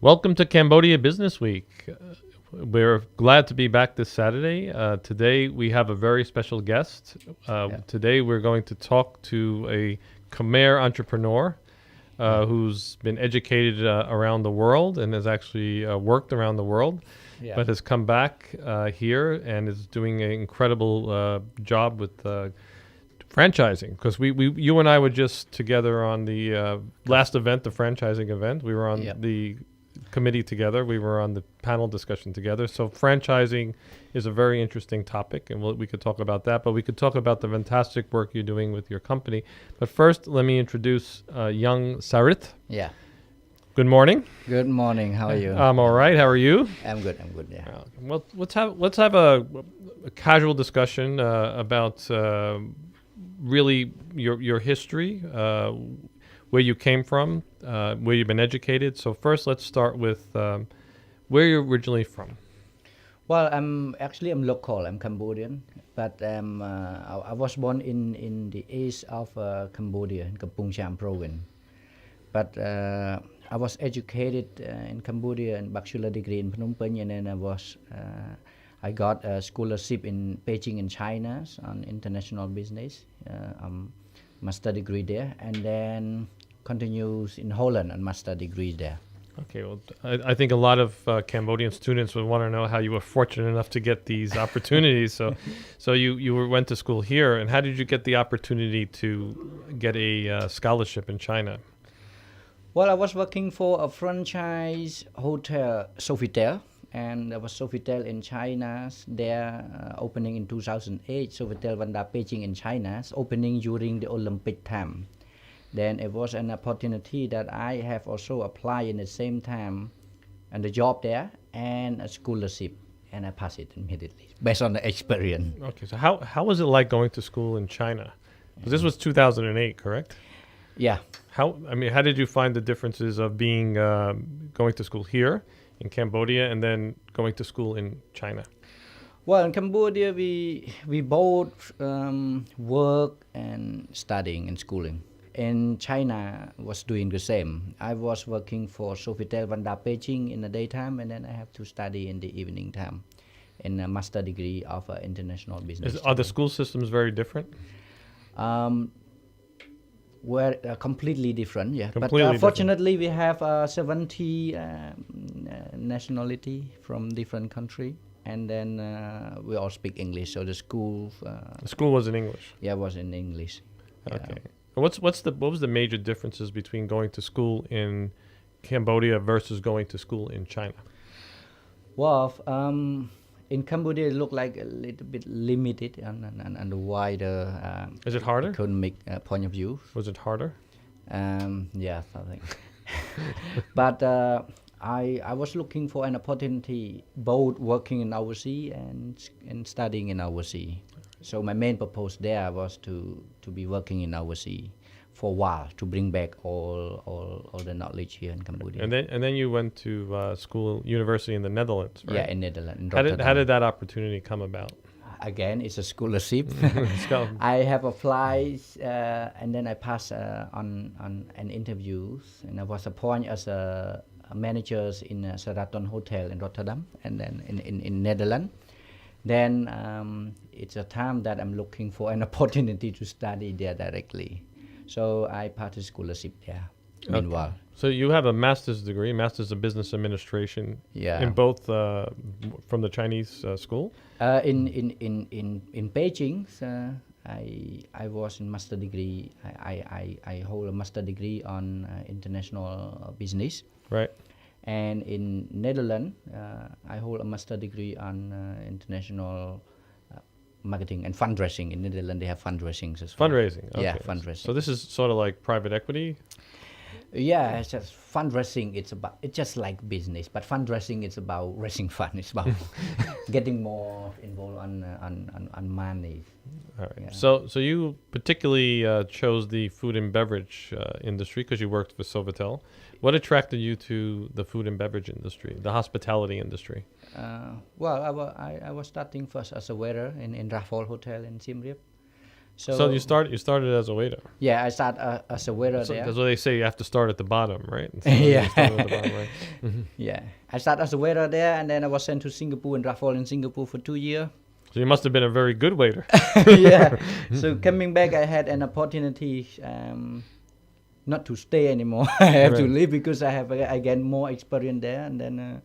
Welcome to Cambodia Business Week. We're glad to be back this Saturday. Today we have a very special guest. Today we're going to talk to a Khmer entrepreneur who's been educated around the world and has actually worked around the world, but has come back here and is doing an incredible job with franchising. Because you and I were just together on the last event, the franchising event. We were on the committee together. We were on the panel discussion together. So franchising is a very interesting topic, and we could talk about that. But we could talk about the fantastic work you're doing with your company. But first, let me introduce young Sarit. Yeah. Good morning. Good morning. How are you? I'm all right. How are you? I'm good. Yeah. Well, let's have a casual discussion about really your history, where you came from, where you've been educated. So first, let's start with where you're originally from. Well, I'm local. I'm Cambodian, but I was born in the east of Cambodia, in Kampong Cham province. But I was educated in Cambodia and bachelor degree in Phnom Penh, and then I got a scholarship in Beijing in China on international business, master degree there, and then continues in Holland and master degree there. Okay, well, I think a lot of Cambodian students would want to know how you were fortunate enough to get these opportunities. So you went to school here, and how did you get the opportunity to get a scholarship in China? Well, I was working for a franchise hotel, Sofitel, and there was Sofitel in China. There opening in 2008. Sofitel Vanda Beijing in China, opening during the Olympic time. Then it was an opportunity that I have also applied in the same time, and the job there and a scholarship, and I passed it immediately based on the experience. Okay, so how was it like going to school in China? 'Cause this was 2008, correct? Yeah. How did you find the differences of being going to school here in Cambodia and then going to school in China? Well, in Cambodia, we both work and studying and schooling. In China, was doing the same. I was working for Sofitel Vanda Beijing in the daytime, and then I have to study in the evening time in a master degree of international business. Are the school systems very different? We're completely different, yeah. Completely but fortunately, we have 70 nationality from different country, and then we all speak English. So the school was in English. Yeah, was in English. Okay. What was the major differences between going to school in Cambodia versus going to school in China? Well, in Cambodia, it looked like a little bit limited and wider. Is it harder? Economic point of view. Was it harder? Yeah, I think. But I was looking for an opportunity, both working in overseas and studying in overseas. So my main purpose there was to be working in overseas for a while, to bring back all the knowledge here in Cambodia. And then you went to university in the Netherlands, right? Yeah, in Netherlands. In how did that opportunity come about? Again, it's a scholarship. I have applied and then I passed on an interviews, and I was appointed as a manager in a Sheraton Hotel in Rotterdam, and then in Netherlands. Then it's a time that I'm looking for an opportunity to study there directly. So I passed a scholarship there. Meanwhile. So you have a master's degree, Master's of Business Administration, in both from the Chinese school? In Beijing, I was in master degree. I hold a master degree on international business. Right. And in Netherlands, I hold a master degree on international marketing and fundraising. In Netherlands, they have fundraising as well. Fundraising, okay. Yeah, fundraising. So this is sort of like private equity? Yeah, it's just fundraising. It's just like business, but fundraising it's about raising funds. It's about getting more involved on money. All right. Yeah. So you particularly chose the food and beverage industry because you worked for Sofitel. What attracted you to the food and beverage industry, the hospitality industry? Well, I was starting first as a waiter in Raffles Hotel in Siem Reap. So you started as a waiter. Yeah, I started as a waiter So there. that's what they say. You have to start at the bottom, right? Yeah. You start at the bottom, right? Yeah, I started as a waiter there, and then I was sent to Singapore and Raffle in Singapore for 2 years. So you must have been a very good waiter. Yeah. So coming back, I had an opportunity not to stay anymore. I have to Right. leave because I gained more experience there, and then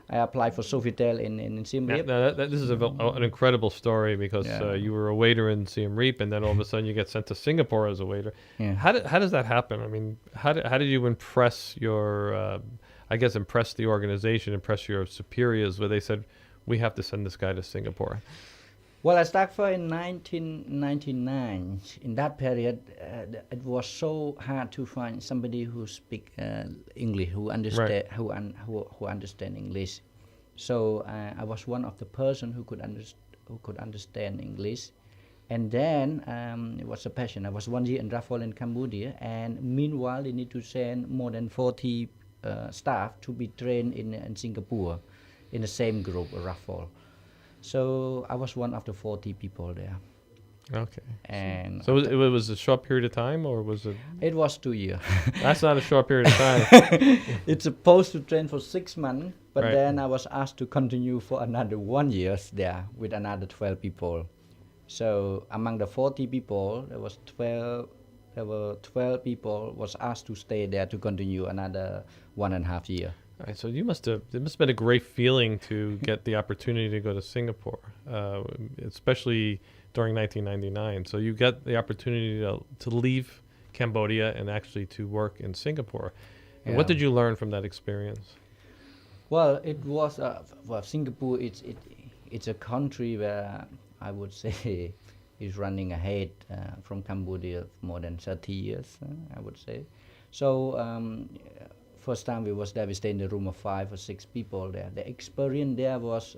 I applied for Sofitel in Siem Yeah, Reap. no, this is an incredible story because Yeah. you were a waiter in Siem Reap, and then all of a sudden you get sent to Singapore as a waiter. Yeah. How does that happen? I mean, how did you impress impress the organization, impress your superiors, where they said we have to send this guy to Singapore? Well, I started for in 1999. In that period, it was so hard to find somebody who speak English, who understand who understand English. So I was one of the person who could understand English, and then it was a passion. I was 1 year in Raffle in Cambodia, and meanwhile they need to send more than 40 staff to be trained in Singapore, in the same group, Raffle. So I was one of the 40 people there. Okay. And So it was a short period of time, or was it? it was 2 years. That's not a short period of time. It's supposed to train for 6 months, but Right. then I was asked to continue for another 1 year there with another 12 people. So among the 40 people, there were 12 people was asked to stay there to continue another 1.5 year. All right, so it must have been a great feeling to get the opportunity to go to Singapore, especially during 1999. So you got the opportunity to leave Cambodia and actually to work in Singapore. And what Yeah. did you learn from that experience? Well, it was Singapore. It's a country where I would say is running ahead from Cambodia more than 30 years. I would say. So first time we was there, we stayed in the room of 5 or 6 people there. The experience there was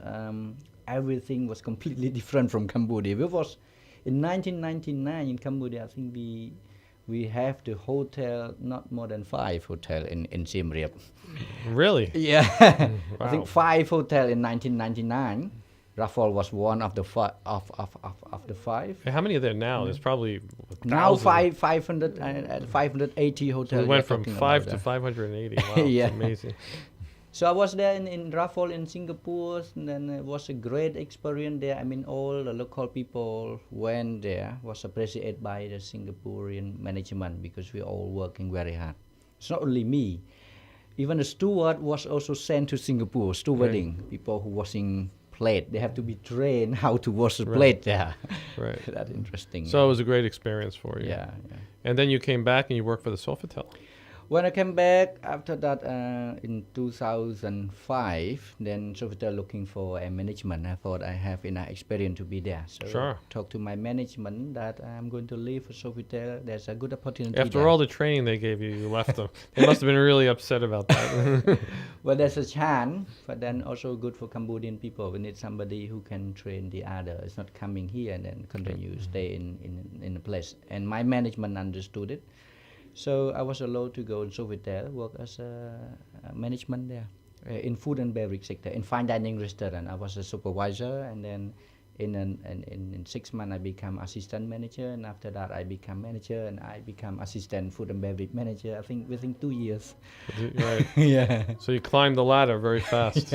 everything was completely different from Cambodia. We was in 1999 in Cambodia. I think we have the hotel, not more than 5 hotel in Siem Reap. Really? Yeah, I Wow. think 5 hotel in 1999. Raffle was one of the of the 5. How many are there now? There's probably Now 1,000. 580 hotels. So we we are went from talking 5 about to that. 580. Wow, Yeah. it's amazing. So I was there in Raffle in Singapore, and then it was a great experience there. I mean, all the local people went there, was appreciated by the Singaporean management because we all working very hard. It's not only me. Even the steward was also sent to Singapore, stewarding, people who washing plate. They have to be trained how to wash the Right. plate there. Right. That's interesting. So it was a great experience for you. yeah. And then you came back and you worked for the Sofitel. When I came back after that in 2005, then Sofitel looking for a management. I thought I have enough experience to be there. So Sure. talk to my management that I'm going to leave for Sofitel. There's a good opportunity After there. all the training they gave you, you left them. They must have been really upset about that. Well, there's a chance, but then also good for Cambodian people. We need somebody who can train the other. It's not coming here and then continue stay in the place. And my management understood it. So I was allowed to go in Sofitel, work as a management there in food and beverage sector, in fine dining restaurant. I was a supervisor, and then in 6 months I become assistant manager, and after that I become manager, and I become assistant food and beverage manager. I think within 2 years. Right. Yeah. So you climbed the ladder very fast.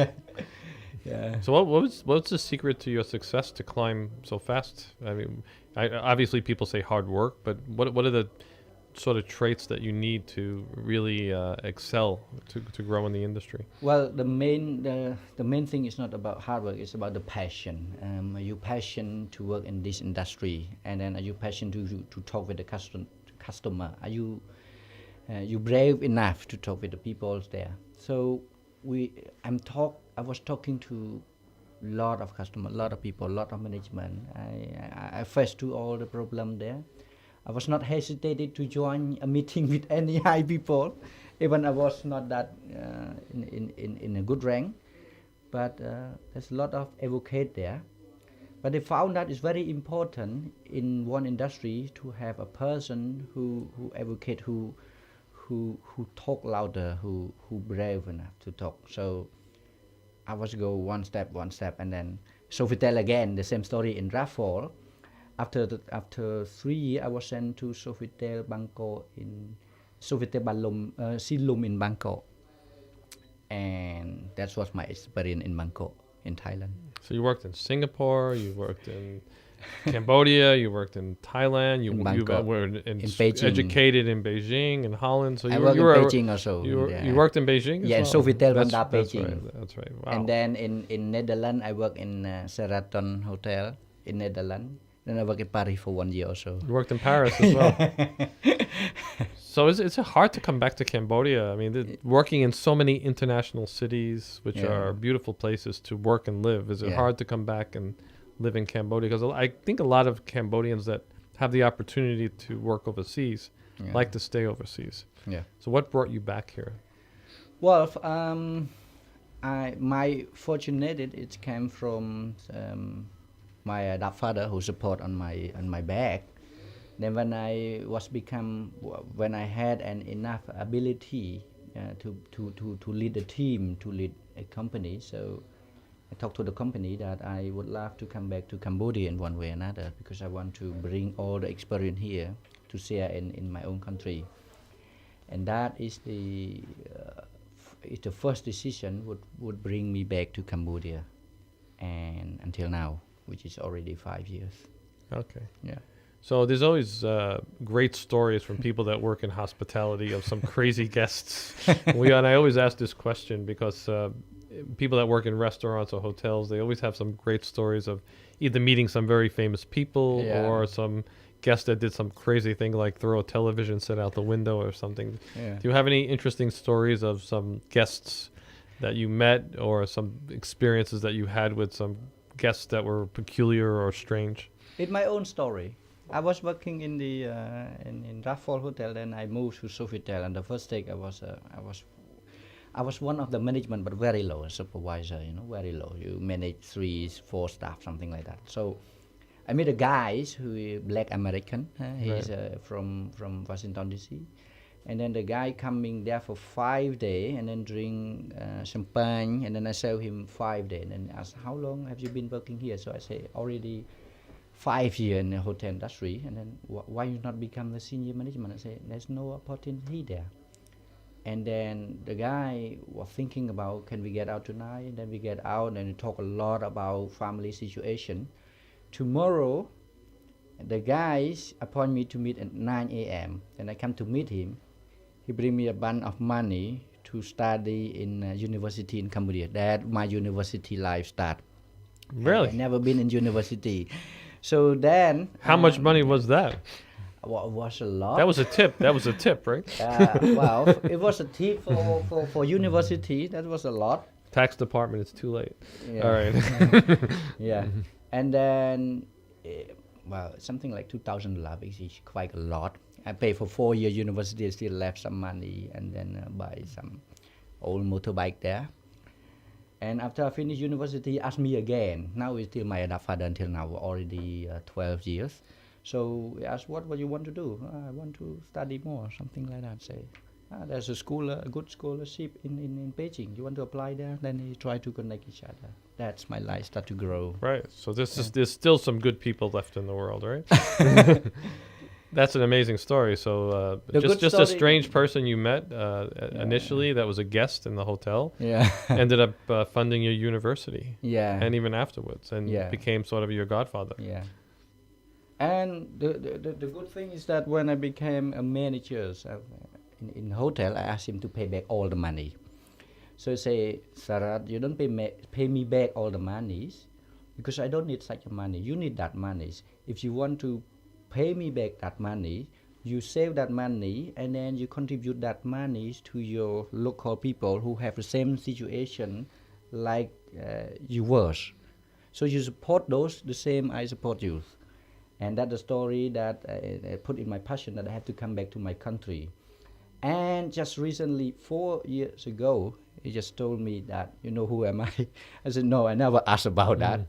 Yeah. So what's the secret to your success to climb so fast? I mean, obviously people say hard work, but what are the sort of traits that you need to really excel to grow in the industry? Well, the main thing is not about hard work. It's about the passion. Are you passion to work in this industry, and then are you passion to talk with the customer? Are you brave enough to talk with the people there? So I was talking to lot of customer, lot of people, lot of management. I faced to all the problem there. I was not hesitated to join a meeting with any high people, even I was not that in a good rank. But there's a lot of advocate there. But they found that it's very important in one industry to have a person who advocate, who talk louder, who brave enough to talk. So I was go one step, and then Sofitel again, the same story in Raffle. after 3 years, I was sent to Sofitel Bangkok in Sofitel Silum in Bangkok, and that was my experience in Bangkok in Thailand. So you worked in Singapore, you worked in Cambodia, you worked in Thailand, you Bangkok, were in Beijing. educated in Beijing and Holland. So I you worked were in Beijing also. You worked in Beijing. Yeah, in as well? Sofitel That's Beijing. right. That's right. Wow. And then in Netherlands, I worked in Sheraton Hotel in Netherlands. Then I worked in Paris for 1 year also. You worked in Paris as well. So it's hard to come back to Cambodia. I mean, working in so many international cities, which are beautiful places to work and live, is it hard to come back and live in Cambodia? Because I think a lot of Cambodians that have the opportunity to work overseas like to stay overseas. Yeah. So what brought you back here? Well, my fortunate it came from my father who support on my back. Then when I had an enough ability to lead a team, to lead a company, so I talked to the company that I would love to come back to Cambodia in one way or another, because I want to bring all the experience here to share in my own country, and that is the first decision would bring me back to Cambodia, and until now, which is already 5 years. Okay. Yeah. So there's always great stories from people that work in hospitality of some crazy guests. And I always ask this question because people that work in restaurants or hotels, they always have some great stories of either meeting some very famous people or some guest that did some crazy thing like throw a television set out the window or something. Yeah. Do you have any interesting stories of some guests that you met or some experiences that you had with some guests that were peculiar or strange? It's my own story. I was working in the in Raffles Hotel, then I moved to Sofitel, and the first day I was one of the management, but very low, a supervisor, very low. You manage 3-4 staff, something like that. So I met a guy who is Black American. He's from Washington DC, and then the guy coming there for 5 days, and then drink champagne, and then I saw him 5 days, and then asked, how long have you been working here? So I say already 5 years in the hotel industry, and then why you not become the senior management? I say there's no opportunity there. And then the guy was thinking about, can we get out tonight? And then we get out and we talk a lot about family situation. Tomorrow, the guys appoint me to meet at 9 a.m. And I come to meet him. He bring me a bunch of money to study in university in Cambodia. That my university life start. Really? I never been in university. So then... How much money was that? Well, it was a lot. That was a tip. That was a tip, right? Well, it was a tip for university. That was a lot. Tax department, it's too late. Yeah. All right. Yeah. And then, well, something like $2,000 is quite a lot. I pay for 4 years university, I still left some money, and then buy some old motorbike there. And after I finished university, he asked me again. Now he's still my father until now, already 12 years. So he asked, what you want to do? I want to study more, something like that. Say, there's a school, a good scholarship in Beijing. You want to apply there? Then he tried to connect each other. That's my life start to grow. Right. So there's still some good people left in the world, right? That's an amazing story. So just a strange person you met initially that was a guest in the hotel. Yeah. Ended up funding your university. Yeah. And even afterwards, and became sort of your godfather. Yeah. And the good thing is that when I became a manager in hotel, I asked him to pay back all the money. So he say, Sarat, you don't pay me back all the monies because I don't need such money. You need that money. If you want to pay me back that money, you save that money and then you contribute that money to your local people who have the same situation like you was. So you support those the same I support you. And that's the story that I put in my passion that I have to come back to my country. And just recently, 4 years ago, he just told me that, you know, who am I? I said, no, I never asked about that.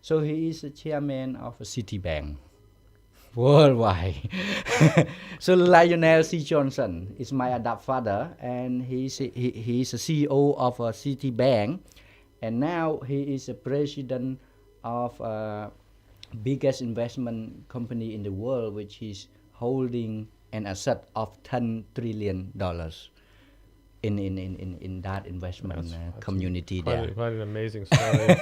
So he is the chairman of a Citibank worldwide. So Lionel C. Johnson is my adopted father, and he's a CEO of a Citibank, and now he is a president of biggest investment company in the world, which is holding an asset of $10 trillion in that investment community there. Quite an amazing story.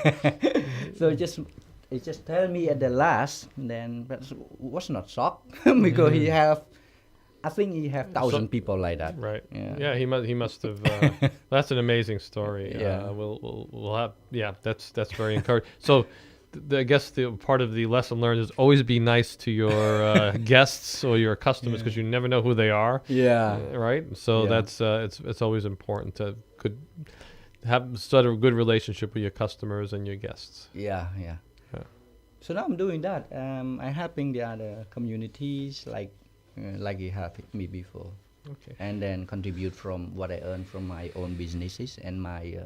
So it just tell me at the last, then but was not shocked because he have, I think he have 1,000 people like that. Right. Yeah. He must have. That's an amazing story. Yeah. We'll have. Yeah. That's very encouraging. So, I guess the part of the lesson learned is always be nice to your guests or your customers because you never know who they are. Yeah. Right. So Yeah. that's it's always important to have sort of a good relationship with your customers and your guests. Yeah. So now I'm doing that. I'm helping the other communities like you have me before, Okay. and then contribute from what I earn from my own businesses and my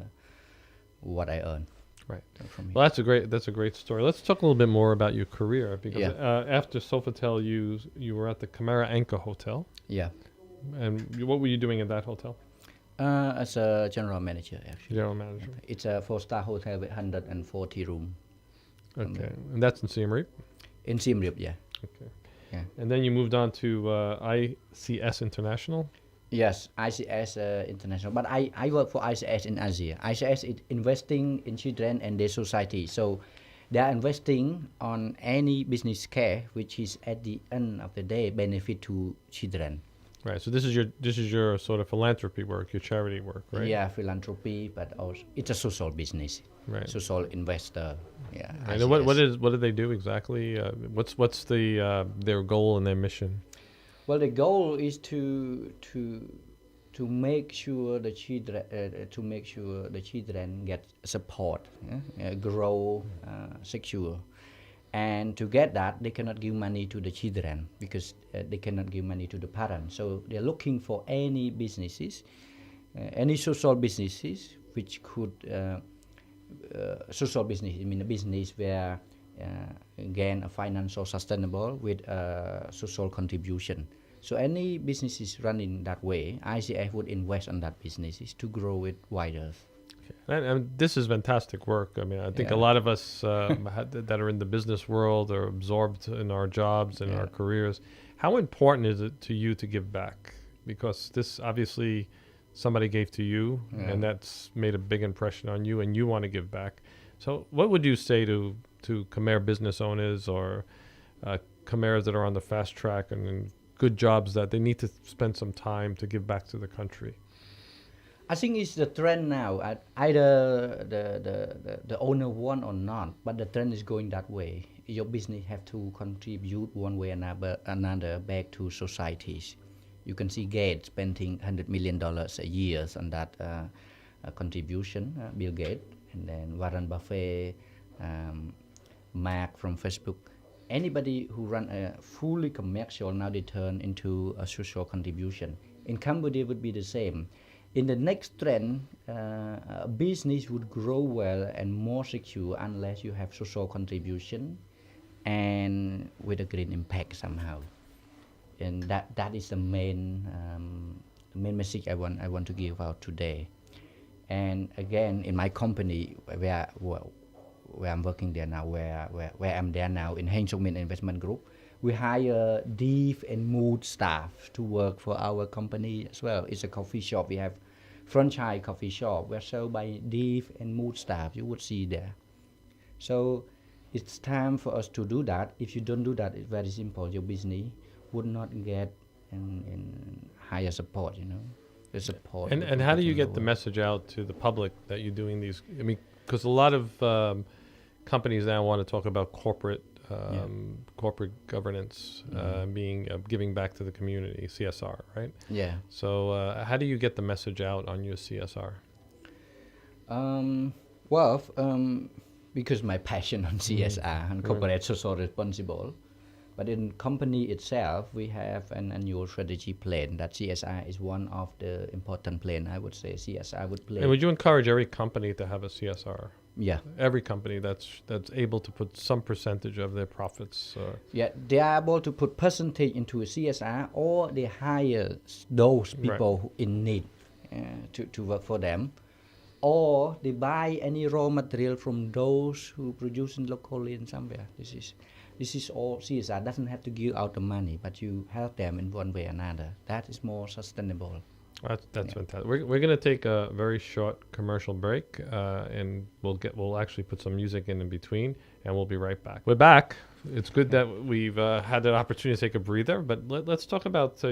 what I earn. Right. From Well, that's a great story. Let's talk a little bit more about your career because Yeah. after Sofitel, you were at the Camara Anchor Hotel, Yeah. and what were you doing at that hotel? As a general manager, actually. General manager. It's a 4-star hotel with 140 room Okay, and that's in Siem Reap. in Siem Reap. Yeah. Okay. Yeah. And then you moved on to ICS International. Yes, ICS International. But I work for ICS in Asia. ICS is investing in children and their society. So they are investing on any business care which is at the end of the day benefit to children. Right. So this is your sort of philanthropy work, your charity work, right? Yeah, philanthropy, but also it's a social business. Right. Social investor. Yeah. Right. And what ICS. do they do exactly? What's the their goal and their mission? Well, the goal is to make sure the children get support, grow, secure, and to get that they cannot give money to the children because they cannot give money to the parents. So they're looking for any businesses, any social businesses which could social business. I mean a business where gain a financial sustainable with social contribution. So any businesses running that way, ICF would invest on that businesses to grow it wider. And this is fantastic work. I mean, I think a lot of us that are in the business world are absorbed in our jobs and our careers. How important is it to you to give back? Because this obviously somebody gave to you, and that's made a big impression on you, and you want to give back. So what would you say to Khmer business owners or Khmers that are on the fast track and in good jobs that they need to spend some time to give back to the country? I think it's the trend now. Either the owner want or not, but the trend is going that way. Your business have to contribute one way or another back to societies. You can see Gates spending $100 million a year on that contribution, Bill Gates, and then Warren Buffett, Mark from Facebook. Anybody who run a fully commercial now they turn into a social contribution. In Cambodia would be the same. In the next trend, a business would grow well and more secure unless you have social contribution and with a green impact somehow. And that is the main message I want to give out today. And again, in my company where I'm working there now, where I'm there now in Heng Song Min Investment Group, we hire deep and mood staff to work for our company as well. It's a coffee shop. We have franchise coffee shop. We're sold by deep and mood staff. You would see there. So it's time for us to do that. If you don't do that, it's very simple. Your business would not get in higher support. The support. And how do you get the message out to the public that you're doing these? I mean, because a lot of companies now want to talk about corporate governance, being giving back to the community, CSR, right? Yeah. So how do you get the message out on your CSR? Because my passion on CSR and corporate social responsible, but in company itself we have an annual strategy plan that CSR is one of the important plan. I would say CSR would play. And would you encourage every company to have a CSR? Yeah. Every company that's able to put some percentage of their profits. Yeah, they are able to put percentage into a CSR, or they hire those people who in need to work for them, or they buy any raw material from those who produce in locally in somewhere. This is This is all CSR. Doesn't have to give out the money, but you help them in one way or another. That is more sustainable. That's fantastic. We're going to take a very short commercial break, and we'll actually put some music in between, and we'll be right back. We're back. It's good that we've had the opportunity to take a breather, but let's talk about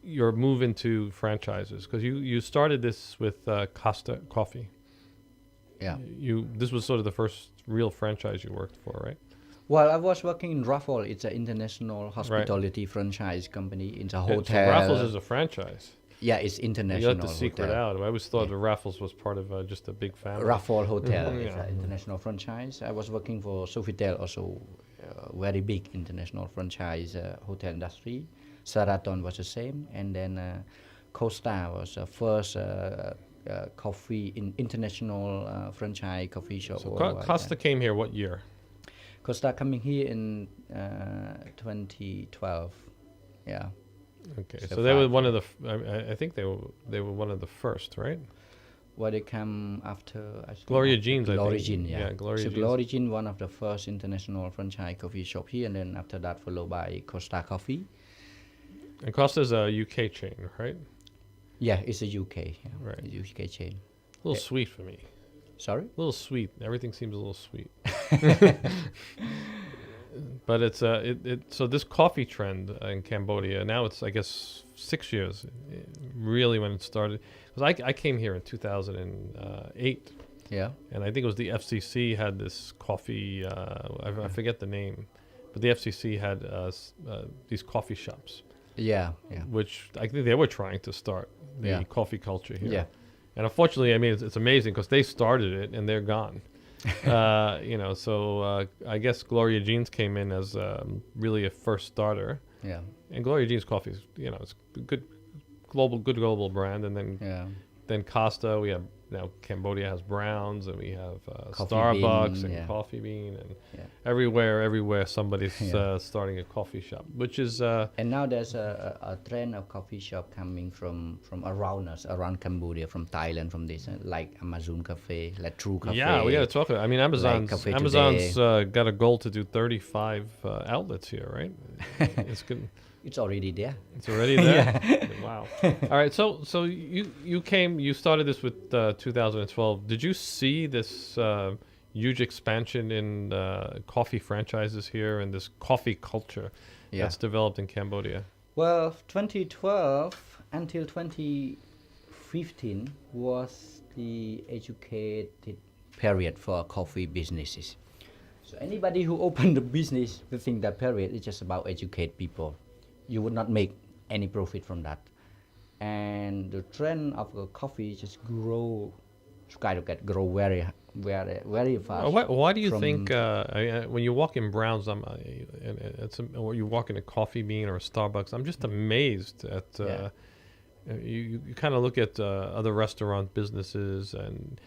your move into franchises, because you started this with Costa Coffee. Yeah. This was sort of the first real franchise you worked for, right? Well, I was working in Raffles. It's an international hospitality franchise company. It's a hotel. So Raffles is a franchise. Yeah, it's international. You have to secret hotel. out. I always thought the Raffles was part of just a big family. Raffles Hotel is Yeah. an international franchise. I was working for Sofitel, also very big international franchise hotel industry. Sheraton was the same, and then Costa was the first coffee international franchise coffee shop. So worldwide. Costa came here what year? Costa coming here in 2012. Yeah. Okay, So so they were five, one of the. I think they were one of the first, right? Well, they come after Gloria Jean's, I think. Gloria Jean, yeah. Yeah, Gloria so Jean's. Gloria Jean, one of the first international franchise coffee shop here, and then after that followed by Costa Coffee. And Costa's a UK chain, right? Yeah, it's a UK, yeah, Right. a UK chain. A little sweet for me. Sorry? A little sweet. Everything seems a little sweet. But it's so this coffee trend in Cambodia now, it's I guess 6 years really when it started, because I came here in 2008, Yeah. and I think it was the FCC had this coffee, I forget the name, but the FCC had these coffee shops, Yeah, yeah. which I think they were trying to start the Yeah. coffee culture here. Yeah. And unfortunately, I mean, it's amazing because they started it and they're gone. So I guess Gloria Jean's came in as really a first starter. Yeah. And Gloria Jean's coffee is, it's a good global brand. And Yeah. then Costa, we have now Cambodia has Browns, and we have Coffee Starbucks Bean, and yeah. Coffee Bean, and Yeah. everywhere somebody's Yeah. starting a coffee shop, which is And now there's a trend of coffee shop coming from around us, around Cambodia, from Thailand, from this, like Amazon Cafe, like True Cafe. yeah, we got to talk about. I mean, Cafe Amazon's got a goal to do 35 outlets here, right? It's good. It's already there. It's already there. Wow. All right. So you started this with 2012. Did you see this huge expansion in coffee franchises here and this coffee culture Yeah. that's developed in Cambodia? Well, 2012 until 2015 was the educated period for coffee businesses. So anybody who opened a business within that period is just about educate people. You would not make any profit from that. And the trend of the coffee just skyrocket, grow very, very, very fast. Why do you from- think when you walk in Browns, or you walk in a Coffee Bean or a Starbucks, I'm just amazed at Yeah. you kind of look at other restaurant businesses and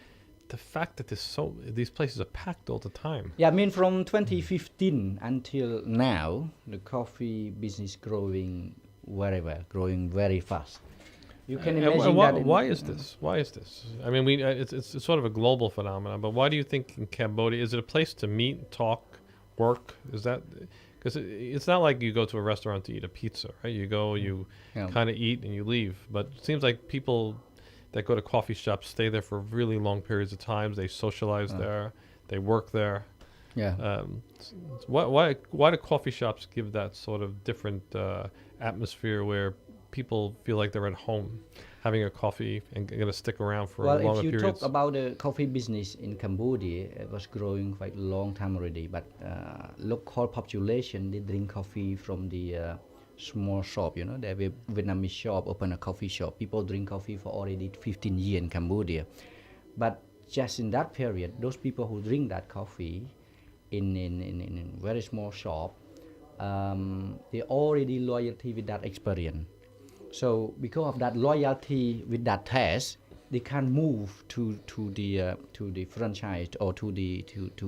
the fact that these places are packed all the time. Yeah, I mean from 2015 until now, the coffee business growing very well, growing very fast. You can And imagine why, that. why is this? Why is this? I mean, it's sort of a global phenomenon, but why do you think in Cambodia, is it a place to meet, talk, work? Is that because it's not like you go to a restaurant to eat a pizza, right? You go, you Yeah. kind of eat and you leave. But it seems like people that go to coffee shops stay there for really long periods of time. They socialize there, they work there. Yeah. Why do coffee shops give that sort of different atmosphere where people feel like they're at home having a coffee and going to stick around for Well, longer if you periods? talk about the coffee business in Cambodia, it was growing quite a long time already. But local population, they drink coffee from the small shop. The Vietnamese shop open a coffee shop. People drink coffee for already 15 years in Cambodia. But just in that period, those people who drink that coffee in very small shop, they already loyalty with that experience. So because of that loyalty with that taste, they can move to the franchise or to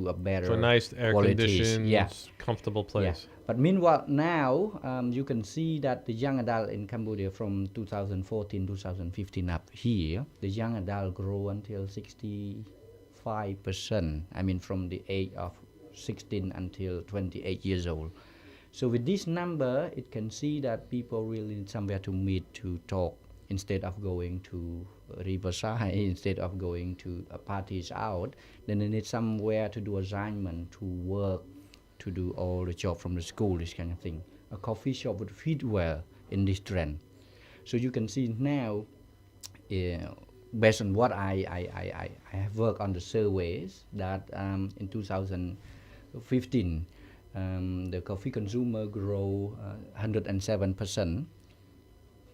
a better So a nice air qualities. conditioned, Yeah. comfortable place. Yeah. But meanwhile now, you can see that the young adult in Cambodia from 2014, 2015 up here, the young adult grow until 65%. I mean from the age of 16 until 28 years old. So with this number, it can see that people really need somewhere to meet, to talk, instead of going to Riverside, instead of going to parties out. Then they need somewhere to do assignment, to work, to do all the job from the school, this kind of thing. A coffee shop would fit well in this trend. So you can see now, based on what I have worked on the surveys, that in 2015, the coffee consumer grow 107%,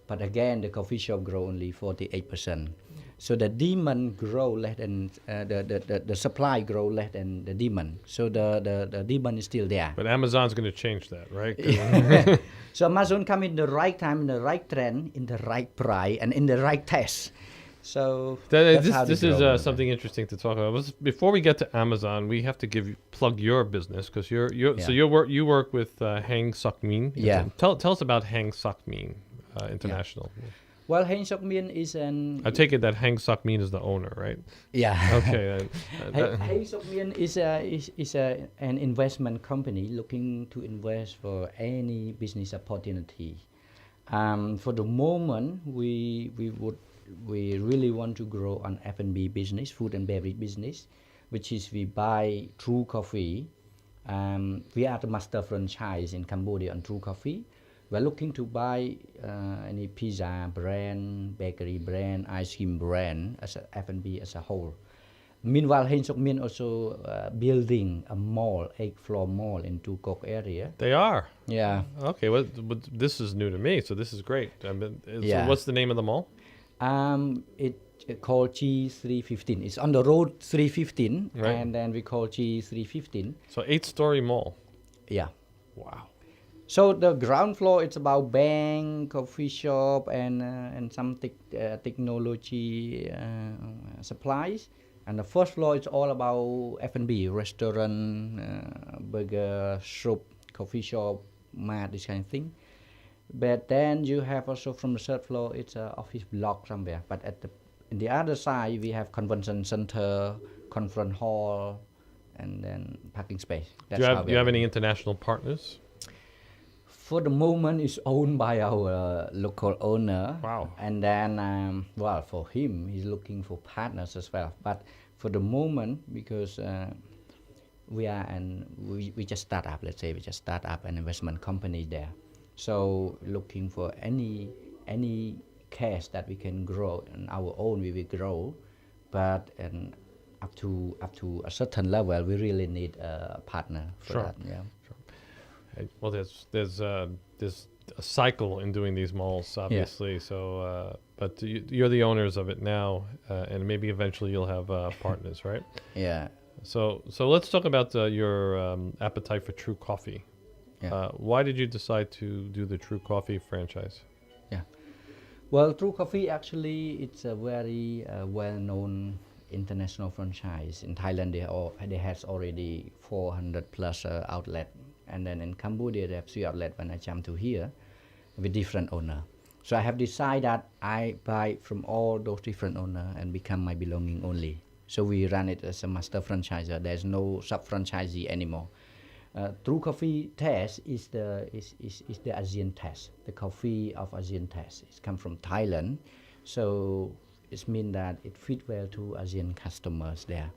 but again the coffee shop grow only 48%. So the demand grow less than the supply grow less than the demand. So the demand is still there. But Amazon's going to change that, right? So Amazon come in the right time, in the right trend, in the right price, and in the right taste. So this is something interesting to talk about. Before we get to Amazon, we have to plug your business, because so you work with Hang Sok Min. Yeah. Tell us about Hang Sok Min International. Yeah. Well, Hang Sok Min is an. I take it that Hang Sok Min is the owner, right? Yeah. Okay. Hang Sok Min is an investment company looking to invest for any business opportunity. For the moment, we really want to grow on F&B business, food and beverage business, which is we buy True Coffee. We are the master franchise in Cambodia on True Coffee. We're looking to buy any pizza brand, bakery brand, ice cream brand as a F&B as a whole. Meanwhile, Hang Sok Min also building a mall, 8-floor mall in Tu Quoc area. They are? Yeah. Okay, well, this is new to me, so this is great. So what's the name of the mall? It called G315. It's on the road 315, right. And then we call G315. So 8-story mall. Yeah. Wow. So the ground floor, it's about bank, coffee shop, and some technology supplies. And the first floor is all about F&B, restaurant, burger, soup, coffee shop, mat, this kind of thing. But then you have also from the third floor, it's an office block somewhere. But in the other side, we have convention center, conference hall, and then parking space. Do you have any international partners? For the moment, it's owned by our local owner. Wow. And then, for him, he's looking for partners as well. But for the moment, because we just start up, let's say we just start up an investment company there. So looking for any cash that we can grow on our own, we will grow. But up to a certain level, we really need a partner for that. Yeah. Sure. Well, there's a cycle in doing these malls, obviously. Yeah. So, but you're the owners of it now, and maybe eventually you'll have partners, right? Yeah. So let's talk about your appetite for True Coffee. Yeah. Why did you decide to do the True Coffee franchise? Yeah. Well, True Coffee actually it's a very well-known international franchise. In Thailand, they has already 400 plus outlet. And then in Cambodia, they have 3 outlets when I jump to here with different owner. So I have decided that I buy from all those different owners and become my belonging only. So we run it as a master franchisor. There's no sub-franchisee anymore. True Coffee taste is the Asian taste, the coffee of Asian taste. It comes from Thailand, so it means that it fits well to Asian customers there.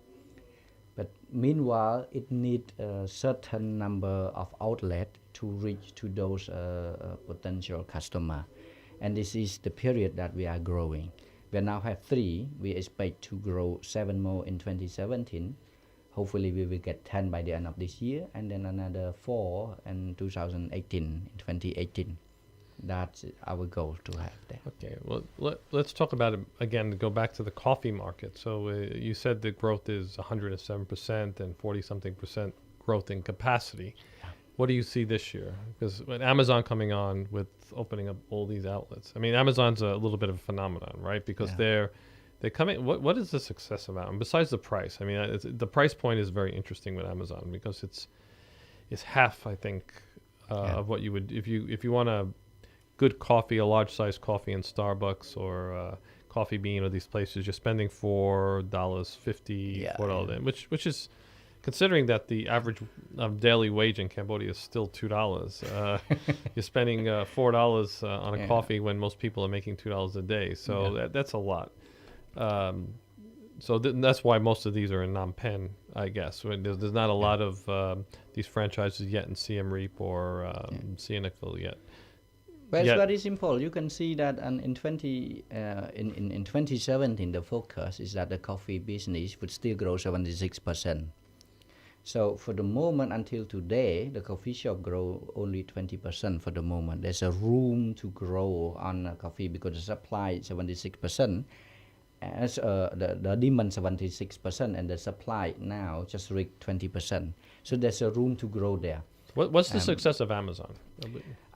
But meanwhile, it needs a certain number of outlets to reach to those potential customers. And this is the period that we are growing. We now have 3. We expect to grow 7 more in 2017. Hopefully, we will get 10 by the end of this year, and then another 4 in 2018. That's our goal to have there. Okay, well, let's talk about it again, go back to the coffee market. So you said the growth is 107% and 40-something% growth in capacity. Yeah. What do you see this year? Because with Amazon coming on with opening up all these outlets, I mean, Amazon's a little bit of a phenomenon, right? Because they're coming. What is the success about them? Besides the price, I mean, the price point is very interesting with Amazon because it's half, I think, of what you would if you want a good coffee, a large size coffee in Starbucks or Coffee Bean or these places, you're spending $4.50, $4, which is considering that the average daily wage in Cambodia is still $2, you're spending $4 on a coffee when most people are making $2 a day. So that's a lot. So that's why most of these are in Phnom Penh, I guess. There's not a lot of these franchises yet in Siem Reap or Sihanoukville yet. But it's very simple. You can see that in 2017, the focus is that the coffee business would still grow 76%. So for the moment until today, the coffee shop grow only 20% for the moment. There's a room to grow on coffee because the supply 76%, as the demand 76%, and the supply now just reached 20%. So there's a room to grow there. What's the success of Amazon?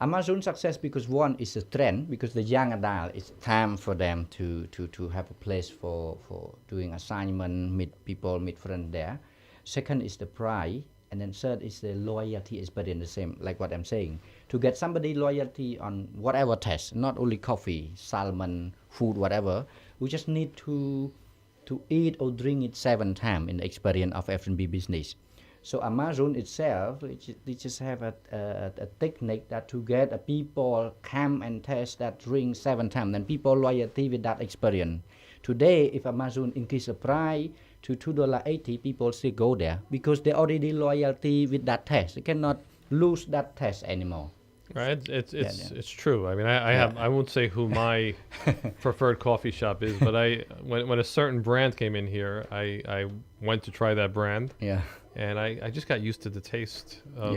Amazon success because one is a trend, because the young adult, it's time for them to have a place for doing assignment, meet people, meet friends there. Second is the price, and then third is the loyalty experience, the same like what I'm saying. To get somebody loyalty on whatever taste, not only coffee, salmon, food, whatever, we just need to eat or drink it 7 times in the experience of F&B business. So Amazon itself, they just have a technique that to get people come and taste that drink 7 times, then people loyalty with that experience. Today, if Amazon increase the price to $2.80, people still go there because they already loyalty with that taste. They cannot lose that taste anymore. Right, it's true. I mean, I won't say who my preferred coffee shop is, but when a certain brand came in here, I went to try that brand. Yeah. And I just got used to the taste of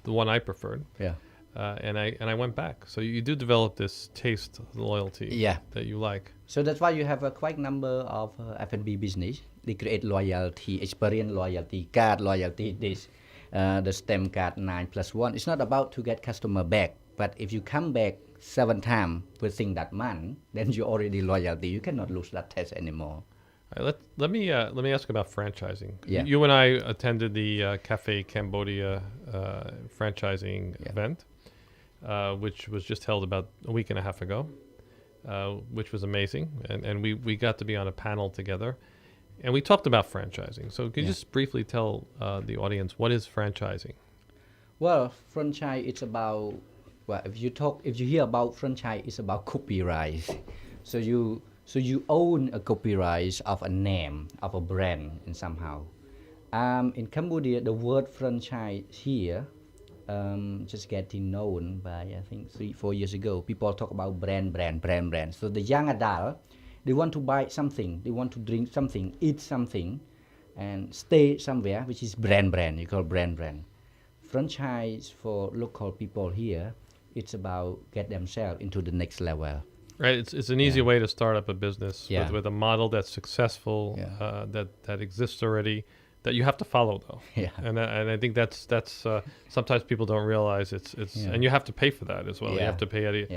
the one I preferred. Yeah. And I went back. So you do develop this taste loyalty that you like. So that's why you have a quite number of F&B business. They create loyalty, experience loyalty, card loyalty, this. The stem card 9+1. It's not about to get customer back, but if you come back 7 times within that month, then you already loyalty. You cannot lose that taste anymore. All right, let me ask about franchising. Yeah. You and I attended the Cafe Cambodia franchising event, which was just held about a week and a half ago, which was amazing, and we got to be on a panel together. And we talked about franchising. So could you just briefly tell the audience what is franchising? Well, franchise it's about if you hear about franchise, it's about copyright. So you own a copyright of a name of a brand in somehow. In Cambodia, the word franchise here just getting known by I think 3-4 years ago. People talk about brand. So the young adult, they want to buy something, they want to drink something, eat something, and stay somewhere, which is brand. You call brand. Franchise for local people here, it's about get themselves into the next level. Right, it's an easy way to start up a business with a model that's successful, that exists already, that you have to follow though. Yeah. And I think that's sometimes people don't realize it's and you have to pay for that as well. You have to pay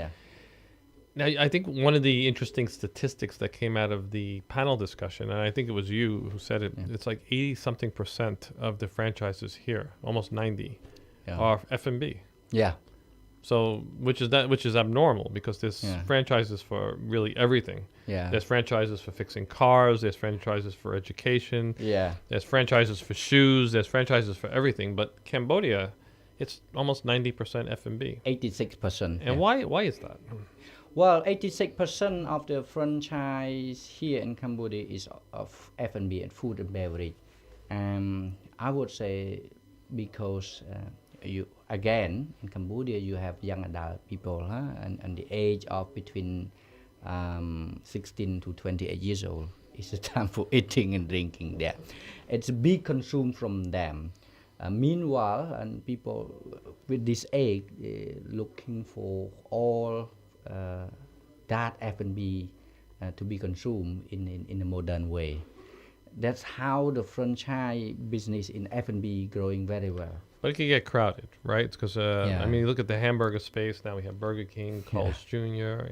Now, I think one of the interesting statistics that came out of the panel discussion, and I think it was you who said it, it's like 80-something% of the franchises here, almost 90, are F&B. Yeah. So, which is abnormal because there's franchises for really everything. Yeah. There's franchises for fixing cars. There's franchises for education. Yeah. There's franchises for shoes. There's franchises for everything. But Cambodia, it's almost 90% F&B. 86%. And why is that? Well, 86% of the franchise here in Cambodia is of F&B and food and beverage. I would say because in Cambodia you have young adult people, and the age of between 16 to 28 years old is the time for eating and drinking there. It's a big consume from them. Meanwhile, and people with this age looking for all that F&B to be consumed in a modern way. That's how the franchise business in F&B growing very well. But it can get crowded, right? Because I mean, you look at the hamburger space now. We have Burger King, Carl's Jr.,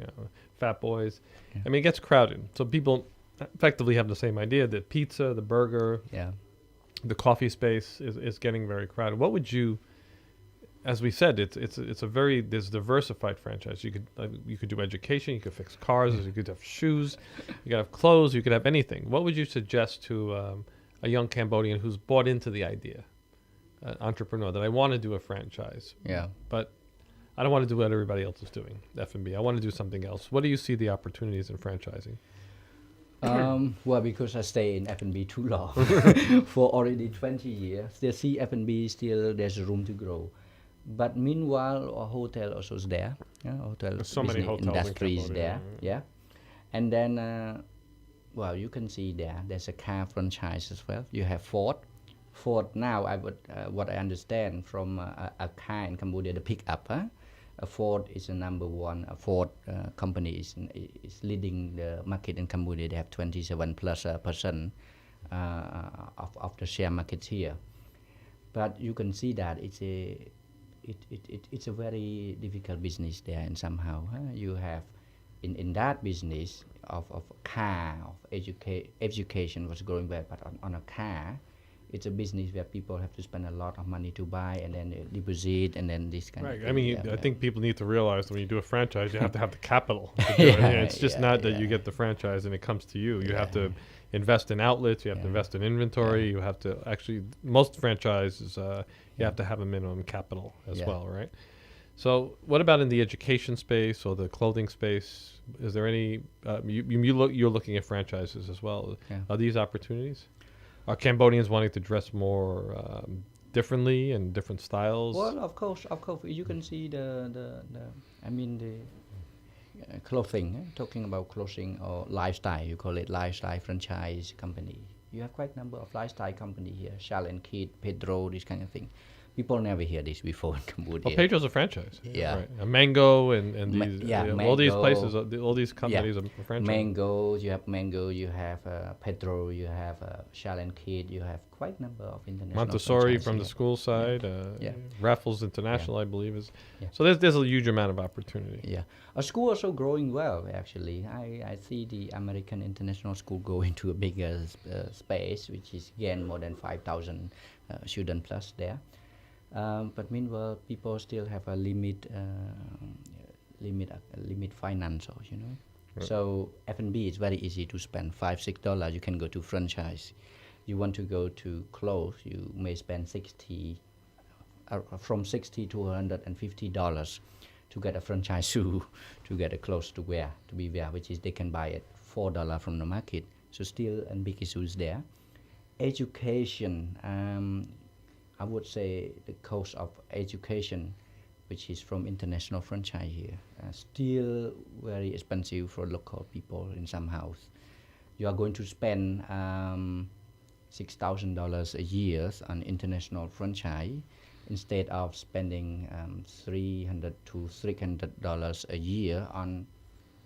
Fat Boys. I mean, it gets crowded. So people effectively have the same idea that pizza, the burger, the coffee space is getting very crowded. What would you? As we said, it's a very diversified franchise. You could do education, you could fix cars, you could have shoes, you could have clothes, you could have anything. What would you suggest to a young Cambodian who's bought into the idea, an entrepreneur, that I want to do a franchise, Yeah. but I don't want to do what everybody else is doing, F&B. I want to do something else. What do you see the opportunities in franchising? Well, because I stay in F&B too long, for already 20 years, they see F&B still there's room to grow. But meanwhile, a hotel also is there. Yeah, hotel There's so many business hotels in industry is Cambodia, there. Yeah, and then well, you can see there's a car franchise as well. You have Ford. Ford now, I would what I understand from a car in Cambodia, the pickup. Ford is the number one. Ford company is leading the market in Cambodia. They have 27 plus percent of the share market here. But you can see that it's a very difficult business there, and somehow you have in that business of car, of education was growing well, but on a car, it's a business where people have to spend a lot of money to buy and then deposit and then this kind of thing. I mean, Yeah, I think people need to realize that when you do a franchise, you have to have the capital to do it. Yeah, It's just yeah, not that yeah. you get the franchise and it comes to you. You have Yeah. to invest in outlets. You have to Yeah. invest in inventory. You have to actually, most franchises, you have to have a minimum capital as Yeah. well, right? So what about in the education space or the clothing space? Is there any, you're looking at franchises as well. Yeah. Are these opportunities? Are Cambodians wanting to dress more differently and different styles? Well, of course, you can see the clothing. Talking about clothing or lifestyle, you call it lifestyle franchise company. You have quite a number of lifestyle company here. Shal and Kid, Pedro, this kind of thing. People never hear this before in Cambodia. Well, Pedro's a franchise. Yeah. Right. A Mango and these, yeah, all these Mango. places, all these companies are franchise. Mango, you have Pedro, you have Shal and Kid, you have quite a number of international Montessori franchise from the here. school side. Yeah. Raffles International, I believe, is. Yeah. So there's a huge amount of opportunity. Yeah, a school also growing well. Actually, I see the American International School go into a bigger space, which is again more than 5,000 students plus there. But meanwhile, people still have a limit finance, you know. Right. So F&B is very easy to spend. $5-6 you can go to franchise. You want to go to clothes, you may spend from $60 to $150 to get a franchise shoe, to get a clothes to wear, which is they can buy at $4 from the market. So still a big issues there. Education, I would say the cost of education, which is from international franchise here, still very expensive for local people in some house. You are going to spend $6,000 a year on international franchise instead of spending $300 to $300 a year on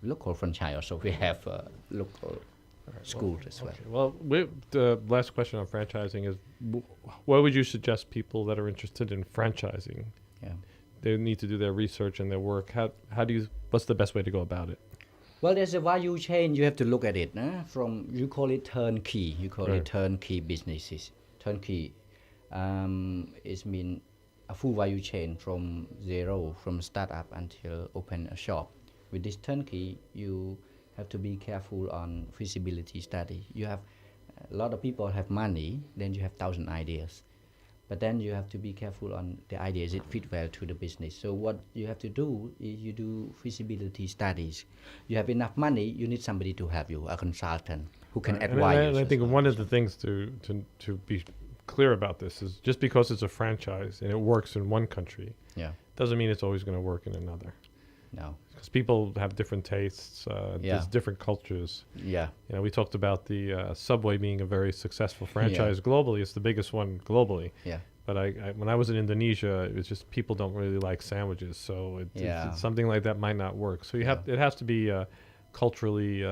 local franchise. Also, we have local schools as well. Okay. Well, the last question on franchising is, what would you suggest people that are interested in franchising? Yeah. They need to do their research and their work. What's the best way to go about it? Well, there's a value chain. You have to look at it. From you call it turnkey. You call Right. it turnkey businesses. Turnkey is mean a full value chain from zero, from startup until open a shop. With this turnkey, you have to be careful on feasibility study. You have a lot of people have money, then you have 1,000 ideas. But then you have to be careful on the ideas, it fit well to the business. So what you have to do is you do feasibility studies. You have enough money, you need somebody to help you, a consultant who can Right. advise you. And I think one of the things to be clear about this is just because it's a franchise and it works in one country, Yeah, doesn't mean it's always going to work in another. no, Because people have different tastes, Yeah. there's different cultures. yeah, We talked about the Subway being a very successful franchise globally. It's the biggest one globally. yeah, But when I was in Indonesia, it was just people don't really like sandwiches, so it's something like that might not work. So it has to be culturally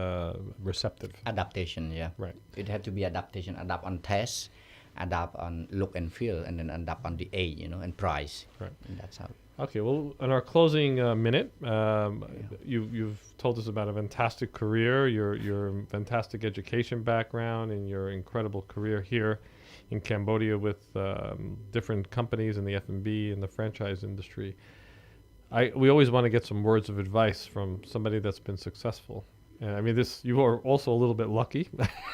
receptive. adaptation, yeah. Right. It had to be adaptation, adapt on taste, adapt on look and feel, and then adapt on the age, and price. Right. And that's how. Okay. Well, in our closing minute, you've told us about a fantastic career, your fantastic education background, and your incredible career here in Cambodia with different companies in the F&B and the franchise industry. We always want to get some words of advice from somebody that's been successful. I mean, you are also a little bit lucky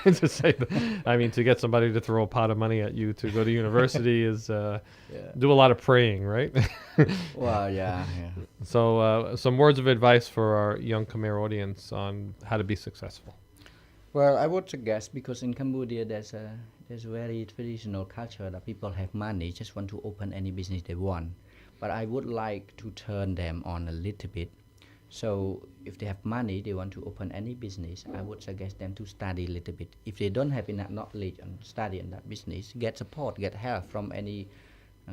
to say that. I mean, to get somebody to throw a pot of money at you to go to university is do a lot of praying, right? Well, yeah. So, some words of advice for our young Khmer audience on how to be successful. Well, I would suggest, because in Cambodia there's a very traditional culture that people have money, just want to open any business they want. But I would like to turn them on a little bit. So if they have money, they want to open any business, I would suggest them to study a little bit. If they don't have enough knowledge and study in that business, get support, get help from any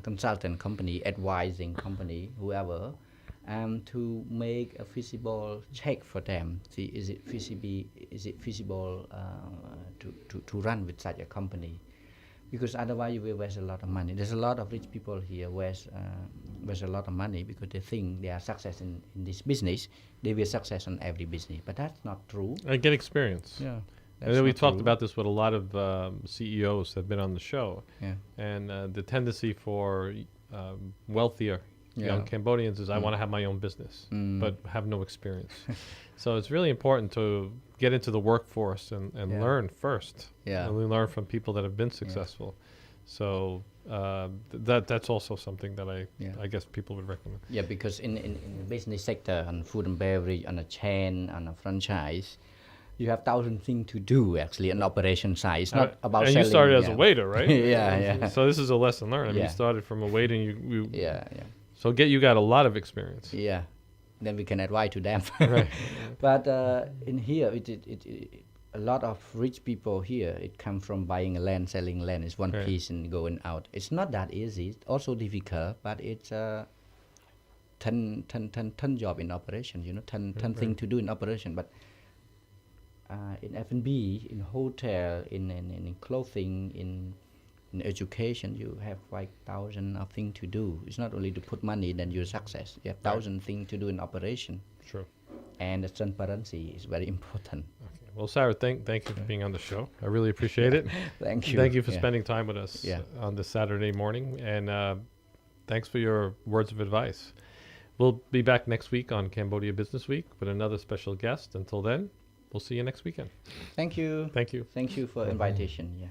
consultant company, advising company, whoever, to make a feasible check for them. See, is it feasible to run with such a company? Because otherwise you will waste a lot of money. There's a lot of rich people here waste a lot of money because they think they are success in this business. They will success on every business, but that's not true. And get experience. Yeah. And then we talked about this with a lot of CEOs that have been on the show. Yeah. And the tendency for wealthier young Cambodians is I want to have my own business, but have no experience. So it's really important to get into the workforce and learn first. Yeah. And we learn from people that have been successful. So that's also something that I guess people would recommend. Yeah, because in the business sector, on food and beverage, on a chain, on a franchise, you have 1,000 things to do actually on operation side. It's not about and selling. You started as a waiter, right? Yeah. So this is a lesson learned. I mean, you started from a waiter and you Yeah. So you got a lot of experience. Yeah. Then we can advise to them. Right. But in here, a lot of rich people here, it comes from buying a land, selling land. It's one piece and going out. It's not that easy. It's also difficult, but it's 10 job in operation, 10 things to do in operation. But in F&B, in hotel, in clothing, in education, you have like 1,000 of things to do. It's not only to put money, then you're success. You have 1,000 things to do in operation. True. And the transparency is very important. Okay. Well, Sarah, thank you for being on the show. I really appreciate it. Thank you. Thank you for spending time with us on this Saturday morning. And thanks for your words of advice. We'll be back next week on Cambodia Business Week with another special guest. Until then, we'll see you next weekend. Thank you. Thank you. Thank you for invitation. Yeah.